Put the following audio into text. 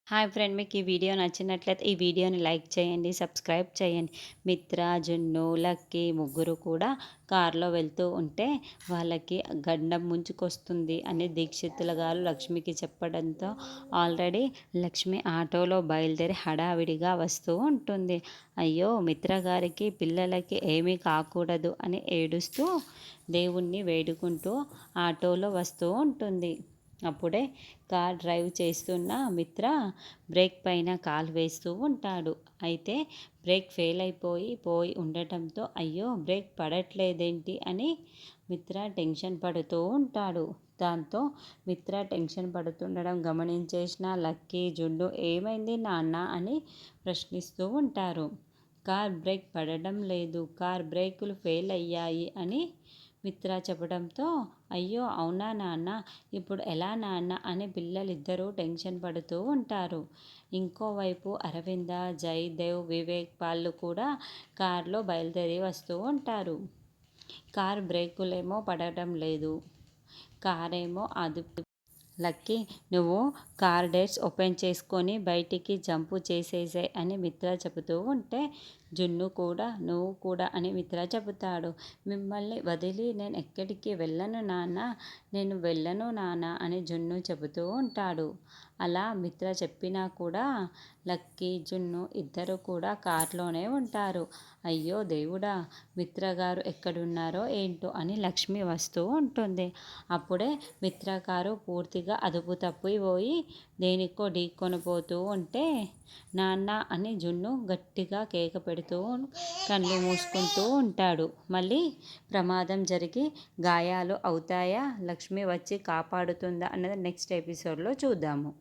Hi friend, మీకు ఈ video నచ్చినట్లయితే ఈ వీడియోని లైక్ చేయండి, సబ్స్క్రైబ్ చేయండి. మిత్ర, జున్ను, లక్కీ ముగ్గురు కూడా కారులో వెళ్తూ ఉంటే వాళ్ళకి గండం ముంచుకొస్తుంది అని దీక్షితుల గారు లక్ష్మికి చెప్పడంతో ఆల్రెడీ లక్ష్మి ఆటోలో బయలుదేరి హడావిడిగా వస్తూ ఉంటుంది. అయ్యో, మిత్ర గారికి పిల్లలకి ఏమీ కాకూడదు అని ఏడుస్తూ దేవుణ్ణి వేడుకుంటూ ఆటోలో వస్తూ ఉంటుంది. అప్పుడే కార్ డ్రైవ్ చేస్తున్న మిత్ర బ్రేక్ పైన కాలు వేస్తూ ఉంటాడు. అయితే బ్రేక్ ఫెయిల్ అయిపోయి ఉండటంతో అయ్యో, బ్రేక్ పడట్లేదేంటి అని మిత్ర టెన్షన్ పడుతూ ఉంటాడు. దాంతో మిత్ర టెన్షన్ పడుతుండడం గమనించేసిన లక్కీ, జున్ను ఏమైంది నాన్న అని ప్రశ్నిస్తూ ఉంటారు. కార్ బ్రేక్ పడడం లేదు, కార్ బ్రేకులు ఫెయిల్ అయ్యాయి అని మిత్ర చెప్పడంతో అయ్యో అవునా నాన్న, ఇప్పుడు ఎలా నాన్న అని పిల్లలిద్దరూ టెన్షన్ పడుతూ ఉంటారు. ఇంకోవైపు అరవింద, జయదేవ్, వివేక్ వాళ్ళు కూడా కారులో బయలుదేరి వస్తూ ఉంటారు. కార్ బ్రేకులేమో పడటం లేదు, కారేమో అదుపు. లక్కీ, నువ్వు కార్ డోర్స్ ఓపెన్ చేసుకొని బయటికి జంపు చేసేసాయి అని మిత్ర చెబుతూ ఉంటే జున్ను కూడా నువ్వు కూడా అని మిత్ర చెబుతాడు. మిమ్మల్ని వదిలి నేను ఎక్కడికి వెళ్ళను నాన్న, నేను వెళ్ళను నాన్న అని జున్ను చెబుతూ ఉంటాడు. అలా మిత్ర చెప్పినా కూడా లక్కీ, జున్ను ఇద్దరు కూడా కార్లోనే ఉంటారు. అయ్యో దేవుడా, మిత్రగారు ఎక్కడున్నారో ఏంటో అని లక్ష్మి వస్తూ ఉంటుంది. అప్పుడే మిత్రగారు పూర్తిగా అదుపు తప్పిపోయి దేనికో ఢీకొనిపోతూ ఉంటే నాన్న అని జున్ను గట్టిగా కేక పెడుతూ కళ్ళు మూసుకుంటూ ఉంటాడు. మళ్ళీ ప్రమాదం జరిగి గాయాలు అవుతాయా, లక్ష్మి వచ్చి కాపాడుతుందా అన్నది నెక్స్ట్ ఎపిసోడ్లో చూద్దాము.